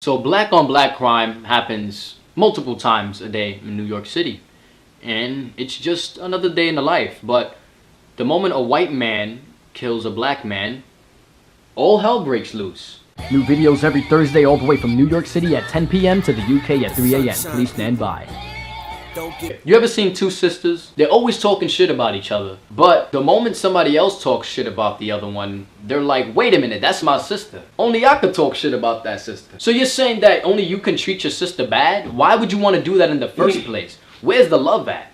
So black on black crime happens multiple times a day in New York City. And it's just another day in the life. But the moment a white man kills a black man, all hell breaks loose. New videos every Thursday all the way from New York City at 10 p.m. to the UK at 3 a.m. Please stand by. You ever seen two sisters? They're always talking shit about each other. But the moment somebody else talks shit about the other one, they're like, wait a minute, that's my sister. Only I could talk shit about that sister. So you're saying that only you can treat your sister bad? Why would you want to do that in the first place? Where's the love at?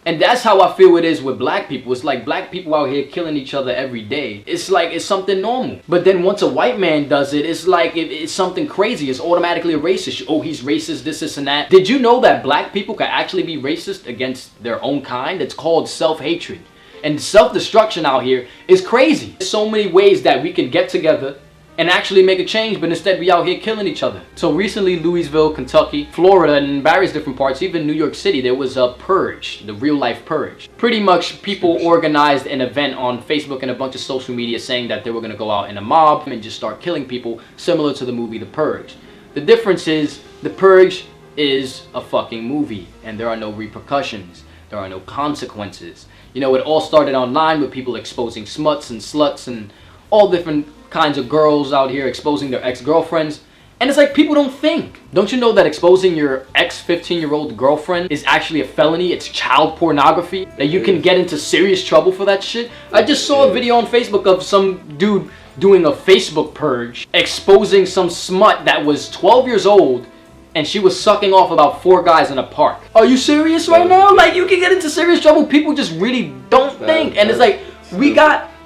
And that's how I feel it is with black people. It's like black people out here killing each other every day. It's like it's something normal. But then once a white man does it, it's like it's something crazy. It's automatically a racist. Oh, he's racist, this, and that. Did you know that black people can actually be racist against their own kind? It's called self-hatred. And self-destruction out here is crazy. There's so many ways that we can get together and actually make a change, but instead we out here killing each other. So recently, Louisville, Kentucky, Florida, and various different parts, even New York City, there was a purge, the real life purge. Pretty much people organized an event on Facebook and a bunch of social media saying that they were gonna go out in a mob and just start killing people, similar to the movie The Purge. The difference is, The Purge is a fucking movie, and there are no repercussions. There are no consequences. You know, it all started online with people exposing smuts and sluts and all different kinds of girls out here exposing their ex-girlfriends. And it's like, people don't think. Don't you know that exposing your ex-15-year-old girlfriend is actually a felony? It's child pornography. That you can get into serious trouble for that shit. I just saw a video on Facebook of some dude doing a Facebook purge, exposing some smut that was 12 years old, and she was sucking off about 4 guys in a park. Are you serious right now? Like, you can get into serious trouble. People just really don't think. And it's like,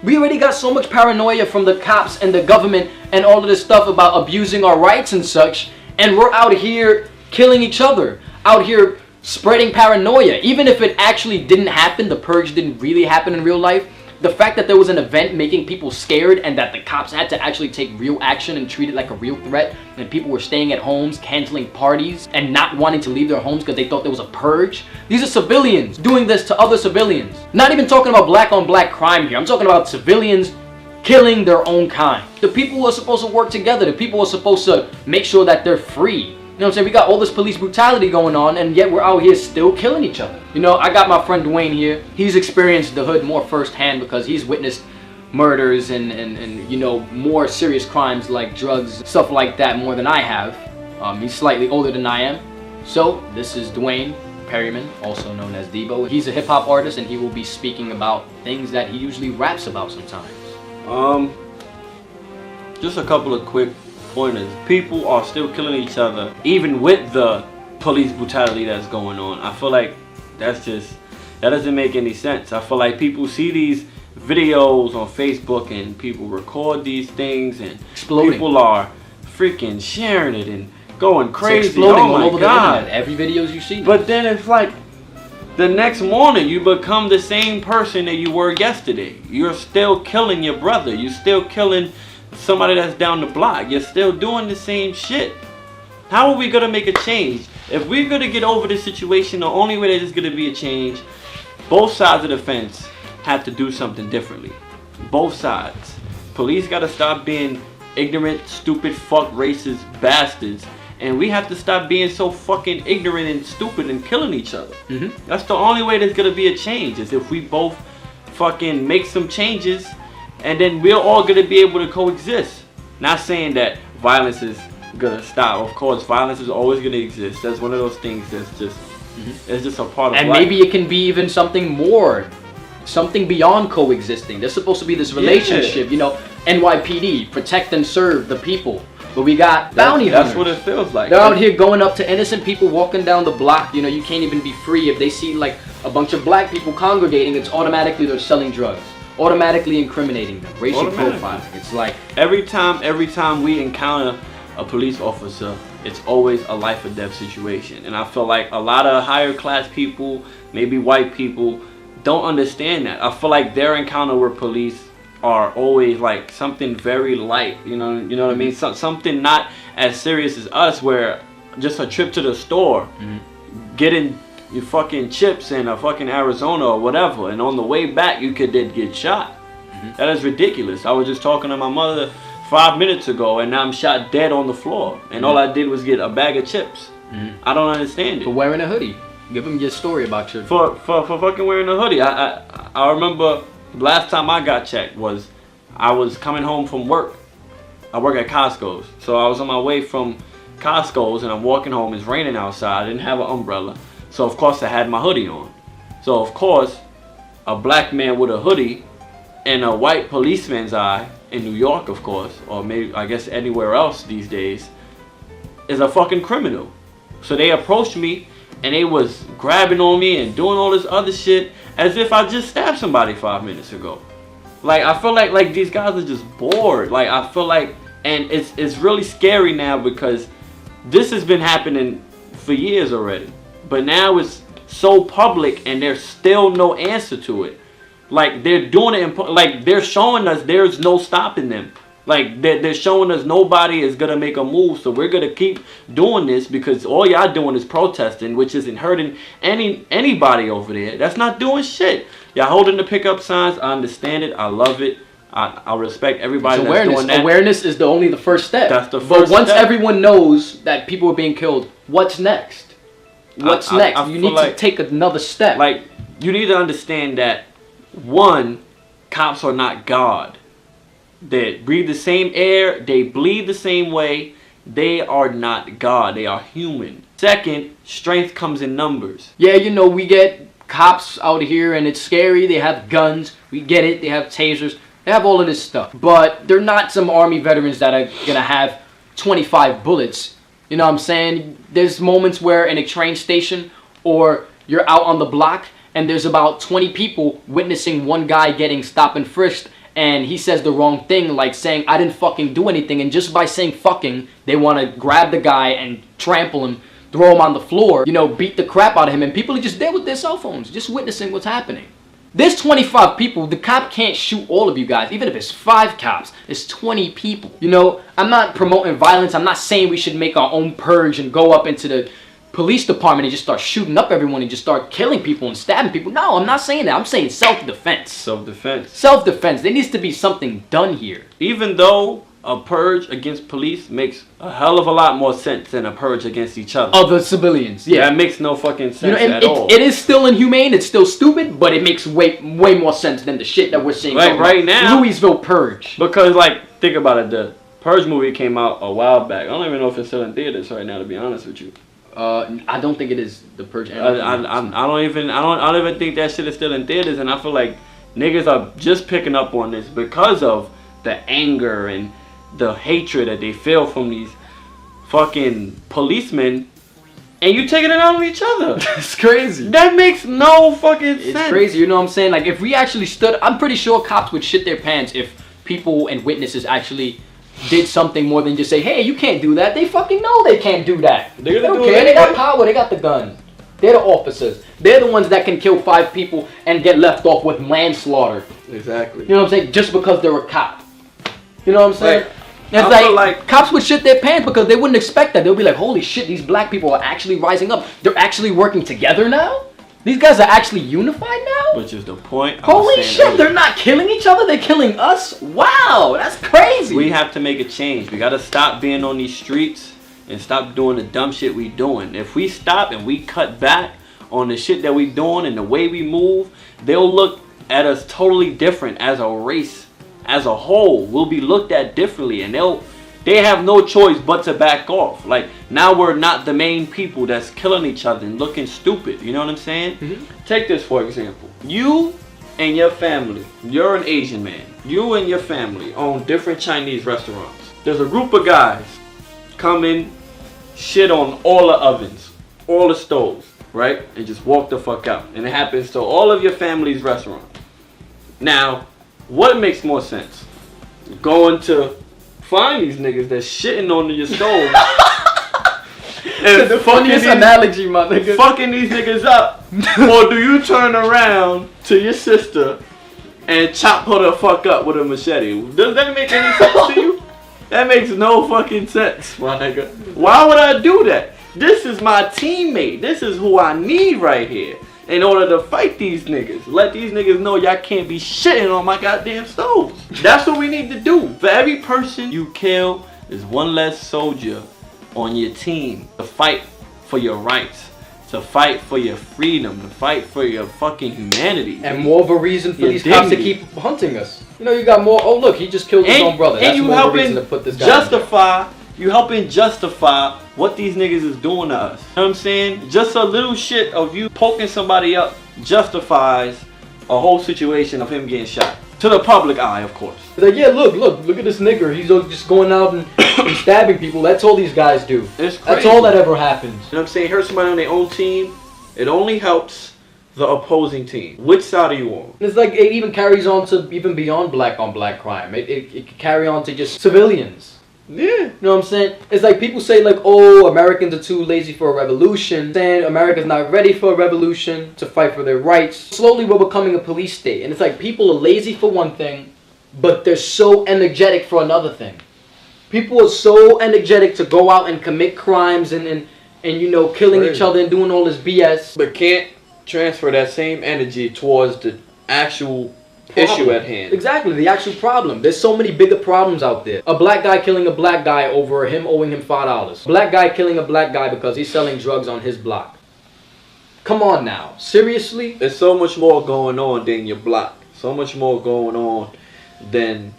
we already got so much paranoia from the cops and the government and all of this stuff about abusing our rights and such, and we're out here killing each other, out here spreading paranoia. Even if it actually didn't happen, the purge didn't really happen in real life, the fact that there was an event making people scared and that the cops had to actually take real action and treat it like a real threat, and people were staying at homes, canceling parties, and not wanting to leave their homes because they thought there was a purge. These are civilians doing this to other civilians. Not even talking about black on black crime here. I'm talking about civilians killing their own kind. The people who are supposed to work together, the people who are supposed to make sure that they're free. You know what I'm saying? We got all this police brutality going on, and yet we're out here still killing each other. You know, I got my friend Dwayne here. He's experienced the hood more firsthand because he's witnessed murders and you know, more serious crimes like drugs, stuff like that, more than I have. He's slightly older than I am. So this is Dwayne Perryman, also known as Deebo. He's a hip-hop artist, and he will be speaking about things that he usually raps about sometimes. Just a couple of quick pointers. People are still killing each other even with the police brutality that's going on. I feel like that doesn't make any sense. I feel like people see these videos on Facebook and people record these things and Exploding. People are freaking sharing it and going crazy. It's exploding oh all my over God. the internet. Every videos you see. But then it's like the next morning you become the same person that you were yesterday. You're still killing your brother. You're still killing somebody that's down the block. You're still doing the same shit. How are we gonna make a change? If we're gonna get over this situation, the only way that there's gonna be a change, both sides of the fence have to do something differently. Both sides. Police gotta stop being ignorant, stupid, fuck, racist bastards. And we have to stop being so fucking ignorant and stupid and killing each other. That's the only way there's gonna be a change, is if we both fucking make some changes, and then we're all gonna be able to coexist. Not saying that violence is gonna stop. Of course, violence is always gonna exist. That's one of those things that's just, it's just a part of life. And maybe it can be even something more, something beyond coexisting. There's supposed to be this relationship, you know, NYPD, protect and serve the people. But we got bounty hunters. That's what it feels like. They're out here going up to innocent people walking down the block. You know, you can't even be free. If they see like a bunch of black people congregating, it's automatically they're selling drugs. Automatically incriminating them. Racial profiling. It's like every time we encounter a police officer, it's always a life or death situation. And I feel like a lot of higher class people, maybe white people, don't understand that. I feel like their encounter with police are always like something very light, you know what I mean? Something not as serious as us, where just a trip to the store, getting your fucking chips in a fucking Arizona or whatever, and on the way back you could then get shot. That is ridiculous. I was just talking to my mother 5 minutes ago, and now I'm shot dead on the floor, and all I did was get a bag of chips. I don't understand it. For wearing a hoodie. Give them your story about your... For fucking wearing a hoodie. I remember last time I got checked was I was coming home from work. I work at Costco's. So I was on my way from Costco's and I'm walking home. It's raining outside. I didn't have an umbrella. So of course I had my hoodie on. So of course a black man with a hoodie in a white policeman's eye in New York, of course, or maybe I guess anywhere else these days, is a fucking criminal. So they approached me and they was grabbing on me and doing all this other shit as if I just stabbed somebody 5 minutes ago. Like, I feel like these guys are just bored. Like, I feel like, and it's really scary now because this has been happening for years already. But now it's so public and there's still no answer to it. Like, they're doing it, like, they're showing us there's no stopping them. Like, they're showing us nobody is going to make a move. So we're going to keep doing this because all y'all doing is protesting, which isn't hurting anybody over there. That's not doing shit. Y'all holding the pickup signs. I understand it. I love it. I respect everybody that's doing that. Awareness is only the first step. That's the first But once step. Everyone knows that people are being killed, what's next? What's next? You need to take another step. Like, you need to understand that, one, cops are not God. They breathe the same air, they bleed the same way. They are not God, they are human. Second, strength comes in numbers. Yeah, you know, we get cops out here and it's scary. They have guns, we get it. They have tasers, they have all of this stuff. But they're not some army veterans that are gonna have 25 bullets. You know what I'm saying? There's moments where in a train station or you're out on the block and there's about 20 people witnessing one guy getting stopped and frisked, and he says the wrong thing, like saying, I didn't fucking do anything. And just by saying fucking, they want to grab the guy and trample him, throw him on the floor, you know, beat the crap out of him. And people are just there with their cell phones, just witnessing what's happening. There's 25 people. The cop can't shoot all of you guys. Even if it's 5 cops, it's 20 people. You know, I'm not promoting violence. I'm not saying we should make our own purge and go up into the police department and just start shooting up everyone and just start killing people and stabbing people. No, I'm not saying that. I'm saying self-defense. Self-defense. Self-defense. There needs to be something done here. Even though a purge against police makes a hell of a lot more sense than a purge against each other. Of the civilians, yeah. That makes no fucking sense at all. It is still inhumane, it's still stupid, but it makes way more sense than the shit that we're seeing right now. Louisville Purge. Because, like, think about it, the Purge movie came out a while back. I don't even know if it's still in theaters right now, to be honest with you. I don't think it is the Purge. I don't even think that shit is still in theaters, and I feel like niggas are just picking up on this because of the anger and the hatred that they feel from these fucking policemen, and you taking it out on each other. It's crazy. That makes no fucking sense. It's crazy, you know what I'm saying? Like, if we actually stood, I'm pretty sure cops would shit their pants if people and witnesses actually did something more than just say, hey, you can't do that. They fucking know they can't do that. They don't care. They got power. They got the gun. They're the officers. They're the ones that can kill 5 people and get left off with manslaughter. Exactly. You know what I'm saying? Just because they're a cop. You know what I'm saying? Like, it's like cops would shit their pants because they wouldn't expect that. They'll be like, holy shit, these black people are actually rising up. They're actually working together now? These guys are actually unified now? Which is the point. Holy shit, they're not killing each other, they're killing us? Wow, that's crazy. We have to make a change. We gotta stop being on these streets and stop doing the dumb shit we doing. If we stop and we cut back on the shit that we doing and the way we move, they'll look at us totally different as a race. As a whole, we'll be looked at differently, and they have no choice but to back off. Like, now we're not the main people that's killing each other and looking stupid. You know what I'm saying? Mm-hmm. Take this for example. You and your family, you're an Asian man. You and your family own different Chinese restaurants. There's a group of guys come in, shit on all the ovens, all the stoves, right? And just walk the fuck out. And it happens to all of your family's restaurants. Now, what makes more sense? Going to find these niggas that's shitting on your stove and the funniest analogy, my nigga. Fucking these niggas up. Or do you turn around to your sister and chop her the fuck up with a machete? Does that make any sense to you? That makes no fucking sense, my nigga. Why would I do that? This is my teammate. This is who I need right here. in order to fight these niggas. Let these niggas know y'all can't be shitting on my goddamn stoves. That's what we need to do. For every person you kill is one less soldier on your team to fight for your rights, to fight for your freedom, to fight for your fucking humanity. And more of a reason for these cops to keep hunting us. You know, you got more, oh look, he just killed his own brother. That's more of a reason to put this guy You helping justify what these niggas is doing to us. You know what I'm saying? Just a little shit of you poking somebody up justifies a whole situation of him getting shot. To the public eye, of course. Like, yeah, look at this nigger. He's just going out and stabbing people. That's all these guys do. It's crazy. That's all that ever happens. You know what I'm saying? Hurt somebody on their own team, it only helps the opposing team. Which side are you on? It's like it even carries on to even beyond black on black crime. It can carry on to just civilians. Yeah. You know what I'm saying? It's like people say like, oh, Americans are too lazy for a revolution. Saying America's not ready for a revolution to fight for their rights. Slowly we're becoming a police state. And it's like people are lazy for one thing, but they're so energetic for another thing. People are so energetic to go out and commit crimes and you know, killing each other and doing all this BS. But can't transfer that same energy towards the actual issue at hand. Exactly, the actual problem. There's so many bigger problems out there. A black guy killing a black guy over him owing him $5. Black guy killing a black guy because he's selling drugs on his block. Come on now, seriously? There's so much more going on than your block. So much more going on than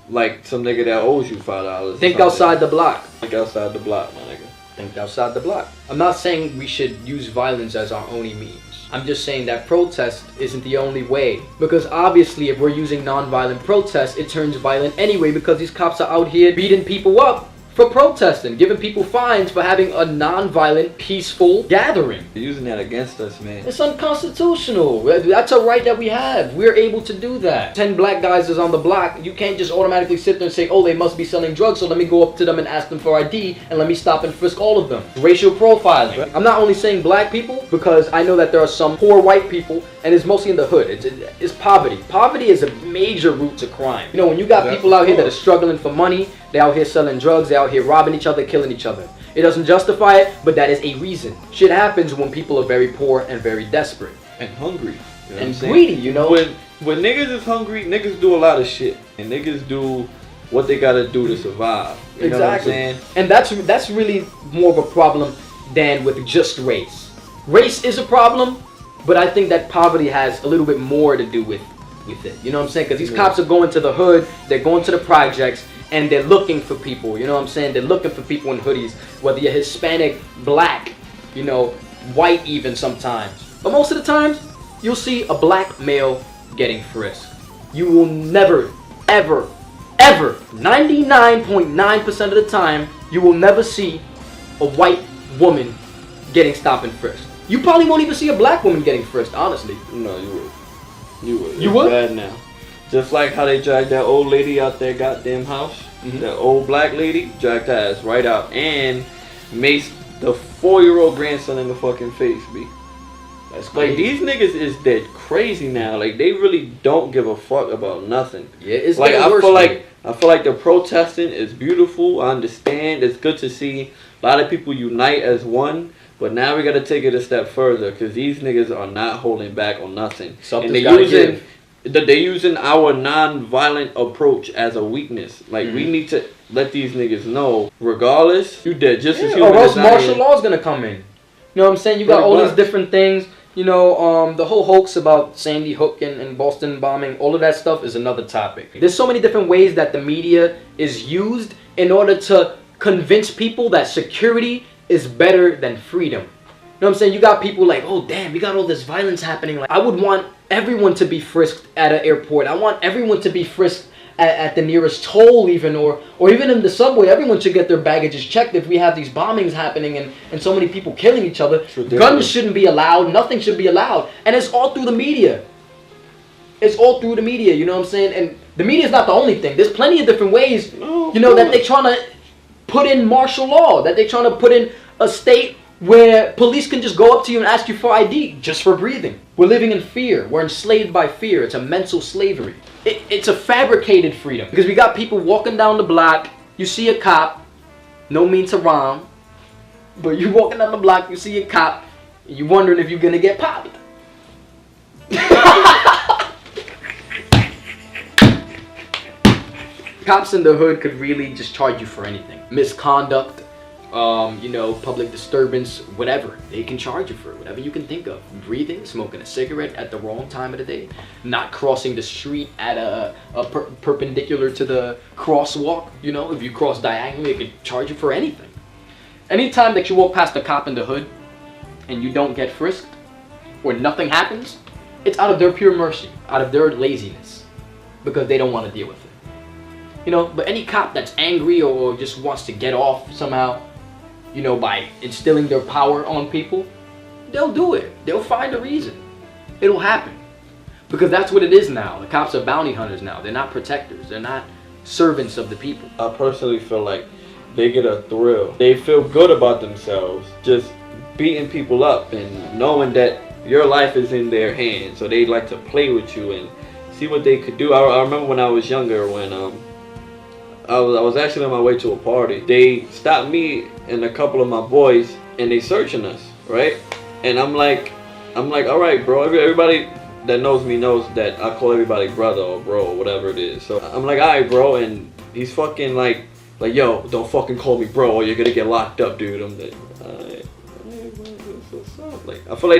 like some nigga that owes you $5. Think outside the block. Think outside the block, my nigga. Think outside the block. I'm not saying we should use violence as our only means. I'm just saying that protest isn't the only way. Because obviously if we're using non-violent protest, it turns violent anyway because these cops are out here beating people up for protesting, giving people fines for having a non-violent, peaceful gathering. They're using that against us, man. It's unconstitutional. That's a right that we have. We're able to do that. 10 black guys is on the block. You can't just automatically sit there and say, oh, they must be selling drugs, so let me go up to them and ask them for ID, and let me stop and frisk all of them. Racial profiling. I'm not only saying black people, because I know that there are some poor white people, and it's mostly in the hood. It's poverty. Poverty is a major root to crime. You know, when you got people out here that are struggling for money, they're out here selling drugs, they're out here robbing each other, killing each other. It doesn't justify it, but that is a reason. Shit happens when people are very poor and very desperate. And hungry. You know and greedy, you know? When niggas is hungry, niggas do a lot of shit. And niggas do what they gotta do to survive. You know what I'm saying? And that's really more of a problem than with just race. Race is a problem, but I think that poverty has a little bit more to do with it. You know what I'm saying? Because these cops are going to the hood, they're going to the projects, and they're looking for people, you know what I'm saying? They're looking for people in hoodies, whether you're Hispanic, black, you know, white even sometimes. But most of the times, you'll see a black male getting frisked. You will never, ever, ever, 99.9% of the time, you will never see a white woman getting stopped and frisked. You probably won't even see a black woman getting frisked, honestly. No, you would. You would. You would? Bad now. Just like how they dragged that old lady out their goddamn house. Mm-hmm. That old black lady dragged her ass right out and maced the 4-year-old grandson in the fucking face, B. That's crazy. Like, these niggas is dead crazy now. Like, they really don't give a fuck about nothing. Yeah, it's like I feel like the protesting is beautiful. I understand. It's good to see a lot of people unite as one. But now we gotta take it a step further because these niggas are not holding back on nothing. They're using our non-violent approach as a weakness. Like, we need to let these niggas know, regardless, you dead just as human. Or else martial law is gonna come in. You know what I'm saying? You got all these different things. You know, the whole hoax about Sandy Hook and Boston bombing, all of that stuff is another topic. There's so many different ways that the media is used in order to convince people that security is better than freedom. You know what I'm saying? You got people like, oh damn, we got all this violence happening. Like, I would want everyone to be frisked at an airport. I want everyone to be frisked at the nearest toll even, or even in the subway. Everyone should get their baggages checked if we have these bombings happening and so many people killing each other. Guns shouldn't be allowed. Nothing should be allowed. And it's all through the media. It's all through the media, you know what I'm saying? And the media is not the only thing. There's plenty of different ways, you know, that they're trying to put in martial law, that they're trying to put in a state where police can just go up to you and ask you for ID just for breathing. We're living in fear. We're enslaved by fear. It's a mental slavery. It's a fabricated freedom because we got people walking down the block. You see a cop, no mean to rhyme, but you walking down the block, you see a cop, and you're wondering if you're gonna get popped. Cops in the hood could really just charge you for anything. Misconduct, public disturbance, whatever. They can charge you for it, whatever you can think of. Breathing, smoking a cigarette at the wrong time of the day, not crossing the street at perpendicular to the crosswalk. If you cross diagonally, they could charge you for anything. Anytime that you walk past a cop in the hood and you don't get frisked or nothing happens, it's out of their pure mercy, out of their laziness, because they don't want to deal with it. But any cop that's angry or just wants to get off somehow, by instilling their power on people, they'll do it. They'll find a reason. It'll happen. Because that's what it is now. The cops are bounty hunters now. They're not protectors. They're not servants of the people. I personally feel like they get a thrill. They feel good about themselves just beating people up and knowing that your life is in their hands. So they like to play with you and see what they could do. I remember when I was younger, when I was actually on my way to a party. They stopped me and a couple of my boys, and they searching us, right? And I'm like, all right, bro. Everybody that knows me knows that I call everybody brother or bro or whatever it is. So I'm like, all right, bro. And he's fucking like, yo, don't fucking call me bro or you're gonna get locked up, dude. I'm like, all right, what's up? Like, I feel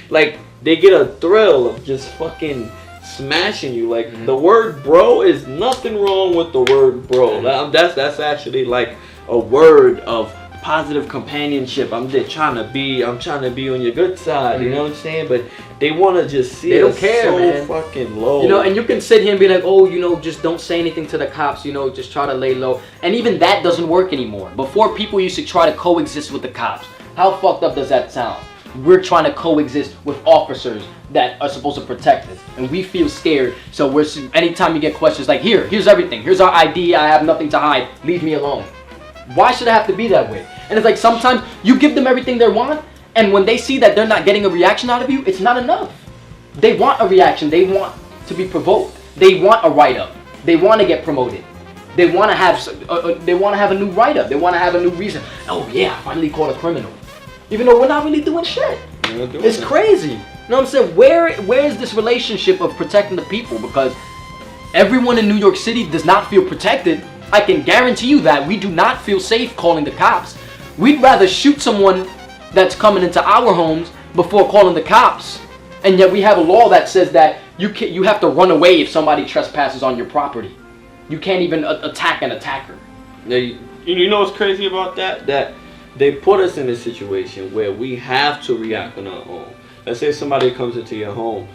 like they get a thrill of just fucking smashing you. Like, the word bro is nothing wrong with the word bro. That's actually like a word of positive companionship. I'm trying to be on your good side. You know what I'm saying? But they want to just see us so man. Fucking low. And you can sit here and be like, oh, just don't say anything to the cops. Just try to lay low. And even that doesn't work anymore. Before, people used to try to coexist with the cops. How fucked up does that sound? We're trying to coexist with officers that are supposed to protect us, and we feel scared. So anytime you get questions like, here's everything, here's our ID, I have nothing to hide, leave me alone. Why should it have to be that way? And it's like, sometimes you give them everything they want, and when they see that they're not getting a reaction out of you, it's not enough. They want a reaction. They want to be provoked. They want a write-up. They want to get promoted. They want to have a new write-up. They want to have a new reason. Oh yeah, I finally caught a criminal. Even though we're not really doing shit. It's crazy. You know what I'm saying? Where is this relationship of protecting the people? Because everyone in New York City does not feel protected. I can guarantee you that. We do not feel safe calling the cops. We'd rather shoot someone that's coming into our homes before calling the cops. And yet we have a law that says that you have to run away if somebody trespasses on your property. You can't even attack an attacker. Now, you know what's crazy about that? That they put us in a situation where we have to react on our own. Let's say somebody comes into your home.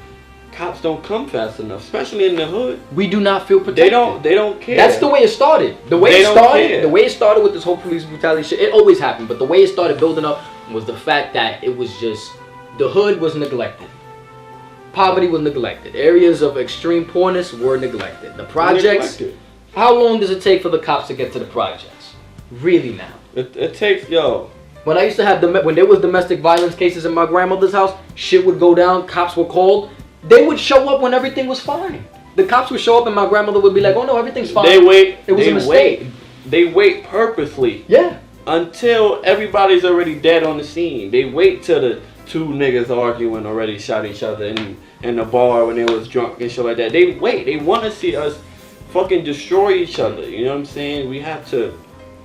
Cops don't come fast enough, especially in the hood. We do not feel protected. They don't care. That's the way it started. The way it started with this whole police brutality shit, it always happened. But the way it started building up was the fact that it was just, the hood was neglected. Poverty was neglected. Areas of extreme poorness were neglected. The projects, how long does it take for the cops to get to the projects? Really now? It takes, When I used to have when there was domestic violence cases in my grandmother's house, shit would go down, cops were called. They would show up when everything was fine. The cops would show up and my grandmother would be like, oh no, everything's fine. They wait. It was a mistake. They wait purposely. Yeah. Until everybody's already dead on the scene. They wait till the two niggas arguing already shot each other in the bar when they was drunk and shit like that. They wait. They want to see us fucking destroy each other. You know what I'm saying? We have to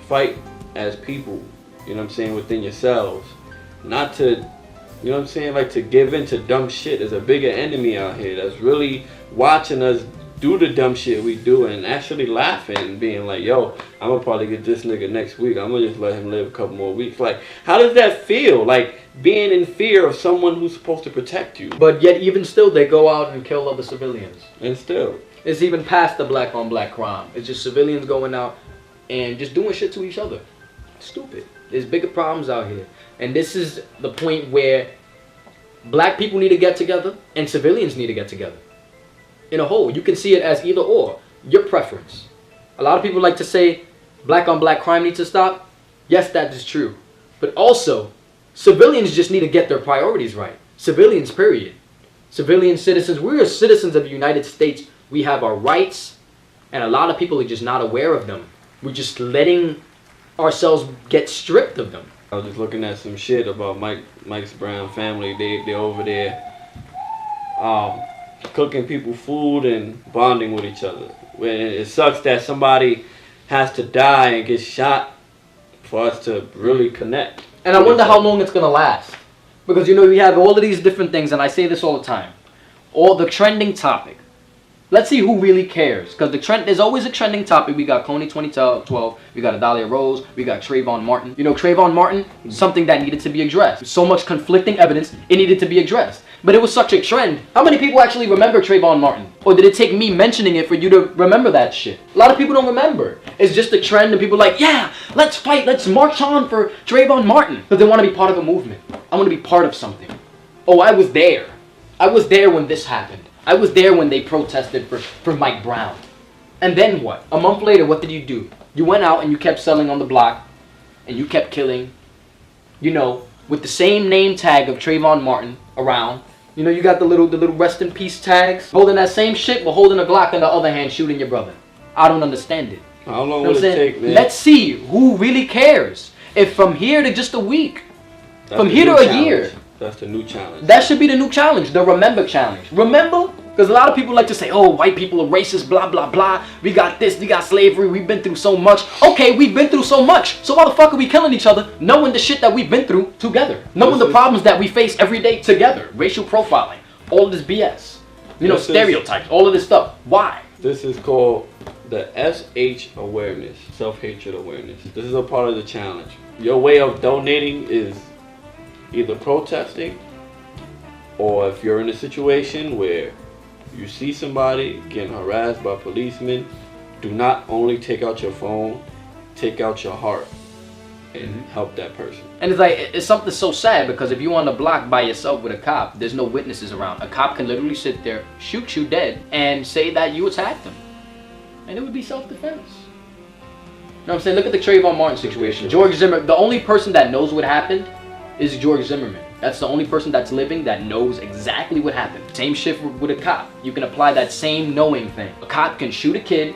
fight as people. You know what I'm saying? Within yourselves. Not to, you know what I'm saying? Like to give in to dumb shit. There's a bigger enemy out here that's really watching us do the dumb shit we do and actually laughing and being like, yo, I'm gonna probably get this nigga next week. I'm gonna just let him live a couple more weeks. Like, how does that feel? Like being in fear of someone who's supposed to protect you. But yet even still they go out and kill other civilians. And still. It's even past the black on black crime. It's just civilians going out and just doing shit to each other. Stupid. There's bigger problems out here. And this is the point where black people need to get together and civilians need to get together. In a whole, you can see it as either or, your preference. A lot of people like to say black on black crime needs to stop. Yes, that is true. But also, civilians just need to get their priorities right. Civilians, period. Civilian citizens, we are citizens of the United States. We have our rights, and a lot of people are just not aware of them. We're just letting ourselves get stripped of them. I was just looking at some shit about Mike's Brown family. They over there cooking people food and bonding with each other. When it sucks that somebody has to die and get shot for us to really connect. And I wonder how long it's gonna last, because you know we have all of these different things, and I say this all the time. All the trending topic. Let's see who really cares, because there's always a trending topic. We got Coney 2012, we got Adalia Rose, we got Treyvon Martin. You know, Treyvon Martin, something that needed to be addressed. So much conflicting evidence, it needed to be addressed. But it was such a trend. How many people actually remember Treyvon Martin? Or did it take me mentioning it for you to remember that shit? A lot of people don't remember. It's just a trend, and people are like, yeah, let's fight, let's march on for Treyvon Martin. But they want to be part of a movement. I want to be part of something. Oh, I was there. I was there when this happened. I was there when they protested for Mike Brown. And then what? A month later, what did you do? You went out and you kept selling on the block. And you kept killing, you know, with the same name tag of Treyvon Martin around. You know, you got the little rest in peace tags. Holding that same shit, but holding a Glock in the other hand, shooting your brother. I don't understand it. How long will it take, man? Let's see who really cares. If from here to just a week. From here to a year. That's the new challenge. That should be the new challenge, the remember challenge. Remember? Because a lot of people like to say, oh, white people are racist, blah, blah, blah. We got this, we got slavery, we've been through so much. Okay, we've been through so much. So why the fuck are we killing each other, knowing the shit that we've been through together? Knowing the problems that we face every day together. Racial profiling, all of this BS. You know, stereotypes, all of this stuff. Why? This is called the SH awareness, self-hatred awareness. This is a part of the challenge. Your way of donating is either protesting, or if you're in a situation where you see somebody getting harassed by policemen, do not only take out your phone, take out your heart and help that person. And it's like, it's something so sad, because if you're on the block by yourself with a cop, there's no witnesses around. A cop can literally sit there, shoot you dead, and say that you attacked him. And it would be self-defense. You know what I'm saying? Look at the Trayvon Martin situation. George Zimmerman, the only person that knows what happened is George Zimmerman. That's the only person that's living that knows exactly what happened. Same shit with a cop. You can apply that same knowing thing. A cop can shoot a kid,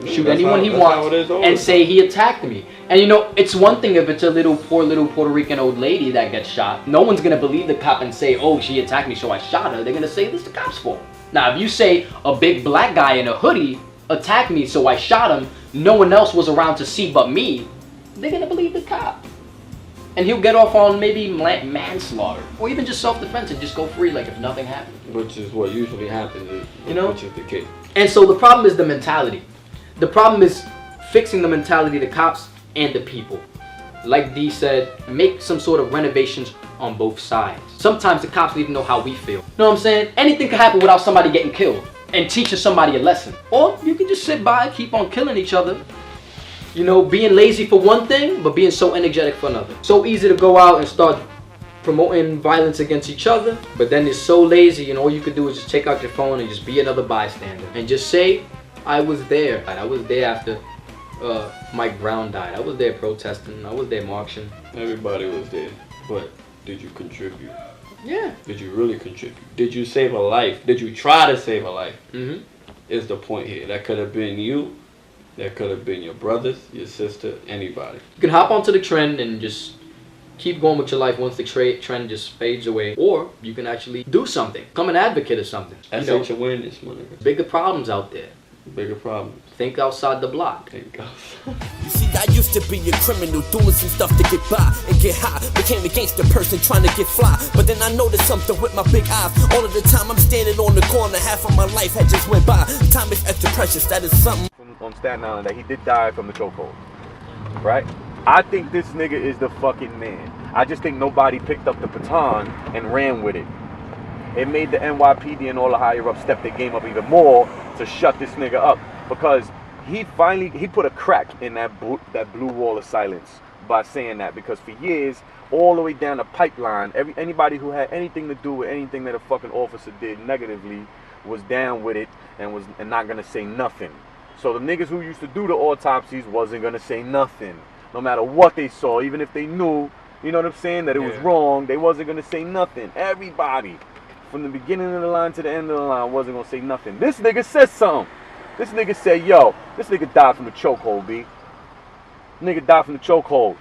shoot anyone he wants, and say he attacked me. And you know, it's one thing if it's a poor little Puerto Rican old lady that gets shot. No one's gonna believe the cop and say, oh, she attacked me, so I shot her. They're gonna say, this is the cop's fault. Now, if you say a big black guy in a hoodie attacked me, so I shot him, no one else was around to see but me, they're gonna believe the cop. And he'll get off on maybe manslaughter, or even just self-defense and just go free like if nothing happened. Which is what usually happens, you know? Which is the case. And so the problem is the mentality. The problem is fixing the mentality of the cops and the people. Like Dee said, make some sort of renovations on both sides. Sometimes the cops need to know how we feel. You know what I'm saying? Anything can happen without somebody getting killed and teaching somebody a lesson. Or you can just sit by and keep on killing each other. You know, being lazy for one thing, but being so energetic for another. So easy to go out and start promoting violence against each other, but then it's so lazy, and all you could do is just take out your phone and just be another bystander. And just say, I was there. I was there after Mike Brown died. I was there protesting. I was there marching. Everybody was there. But did you contribute? Yeah. Did you really contribute? Did you save a life? Did you try to save a life? Is the point here. That could have been you. That could have been your brothers, your sister, anybody. You can hop onto the trend and just keep going with your life once the trend just fades away. Or you can actually do something. Become an advocate of something. That's such awareness, motherfucker. Bigger problems out there. Bigger problems. Think outside the block. Think outside. You see, I used to be a criminal, doing some stuff to get by and get high. Became a gangster person trying to get fly. But then I noticed something with my big eyes. All of the time I'm standing on the corner, half of my life had just went by. Time is extra precious, that is something. On Staten Island that he did die from the chokehold, right? I think this nigga is the fucking man. I just think nobody picked up the baton and ran with it. It made the NYPD and all the higher ups step their game up even more to shut this nigga up, because he put a crack in that blue wall of silence by saying that, because for years all the way down the pipeline, anybody who had anything to do with anything that a fucking officer did negatively was down with it and not gonna say nothing. So the niggas who used to do the autopsies wasn't gonna say nothing, no matter what they saw, even if they knew, you know what I'm saying, that it was wrong, they wasn't gonna say nothing. Everybody, from the beginning of the line to the end of the line, wasn't gonna say nothing. This nigga said something. This nigga said, yo, this nigga died from the chokehold, B. Nigga died from the chokehold.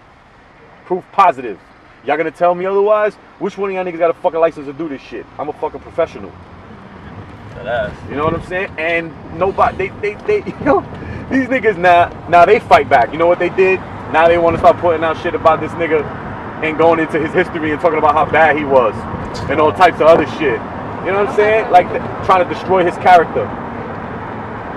Proof positive. Y'all gonna tell me otherwise? Which one of y'all niggas got a fucking license to do this shit? I'm a fucking professional. You know what I'm saying? And nobody, they you know, these niggas now they fight back. You know what they did? Now they want to start putting out shit about this nigga and going into his history and talking about how bad he was and all types of other shit. You know what I'm saying? Like trying to destroy his character.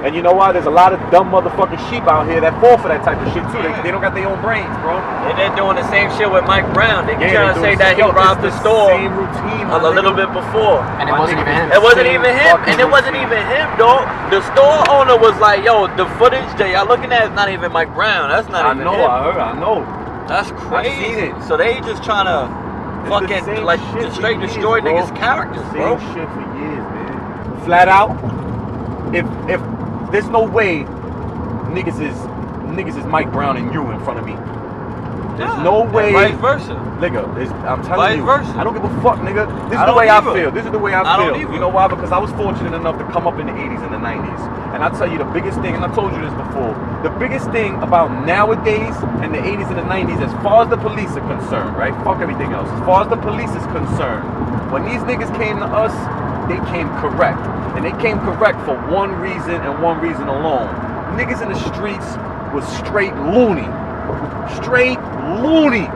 And you know why? There's a lot of dumb motherfucking sheep out here that fall for that type of shit too. They don't got their own brains, bro. And they're doing the same shit with Mike Brown. They trying to say that he robbed the store same routine, a little bit before. And it wasn't even him. It wasn't even him. And it wasn't even him, dog. The store owner was like, yo, the footage that y'all looking at is not even Mike Brown. That's not even him. I know. That's crazy. I've seen it. So they just trying to fucking like straight destroy niggas' characters, bro. Same shit for years, man. Flat out, if there's no way niggas is Mike Brown and you in front of me. There's no way. Vice versa. Nigga, I'm telling you. Vice versa. I don't give a fuck, nigga. This is the way I feel. This is the way I feel. You know why? Because I was fortunate enough to come up in the 80s and the 90s. And I'll tell you the biggest thing, and I told you this before, the biggest thing about nowadays and the 80s and the 90s, as far as the police are concerned, right? Fuck everything else. As far as the police is concerned, when these niggas came to us, they came correct. And they came correct for one reason and one reason alone. Niggas in the streets was straight loony. Straight loony.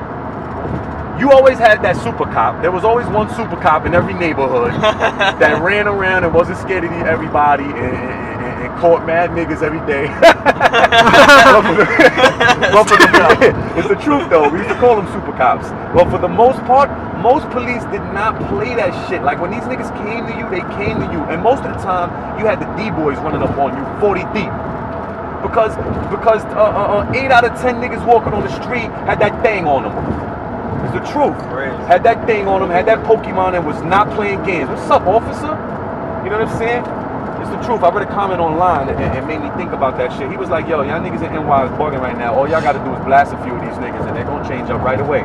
You always had that super cop. There was always one super cop in every neighborhood that ran around and wasn't scared of everybody and caught mad niggas every day. It's the truth though. We used to call them super cops. But for the most part, most police did not play that shit. Like when these niggas came to you, they came to you. And most of the time, you had the D-boys running up on you 40 deep. Because 8 out of 10 niggas walking on the street had that thing on them. It's the truth. Crazy. Had that thing on them, had that Pokemon and was not playing games. What's up, officer? You know what I'm saying? It's the truth. I read a comment online and it made me think about that shit. He was like, yo, y'all niggas in NY is bugging right now. All y'all gotta do is blast a few of these niggas and they're gonna change up right away.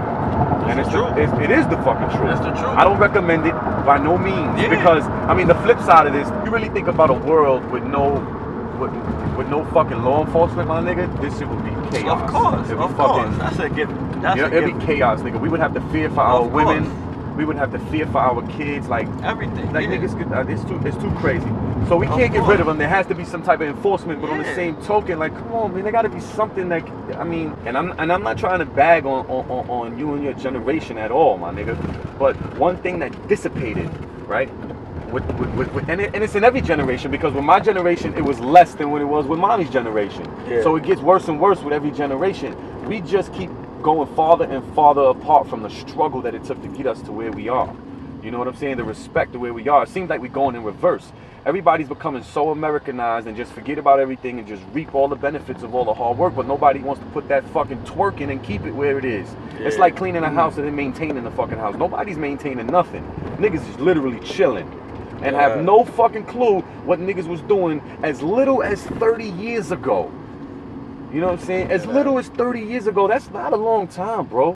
And it's true. It is the fucking truth. It's the truth. I don't recommend it by no means. Yeah. Because, I mean, the flip side of this, you really think about a world with no fucking law enforcement, my nigga, this shit would be chaos. Of course, It'd be of fucking, course. That's a given. That's it'd be chaos, nigga. We would have to fear for our Of women. course. We would have to fear for our kids, like Everything. like yeah. niggas. It's too crazy. So we can't get rid of them. There has to be some type of enforcement. But on the same token, like, come on, man, there got to be something like, I mean, and I'm not trying to bag on you and your generation at all, my nigga. But one thing that dissipated, right? And it's in every generation, because with my generation it was less than what it was with mommy's generation. Yeah. So it gets worse and worse with every generation. We just keep going farther and farther apart from the struggle that it took to get us to where we are. You know what I'm saying? The respect to where we are. It seems like we're going in reverse. Everybody's becoming so Americanized and just forget about everything and just reap all the benefits of all the hard work, but nobody wants to put that fucking twerk in and keep it where it is. Yeah. It's like cleaning a house and then maintaining the fucking house. Nobody's maintaining nothing. Niggas is literally chilling and have no fucking clue what niggas was doing as little as 30 years ago. You know what I'm saying? As little as 30 years ago, that's not a long time, bro.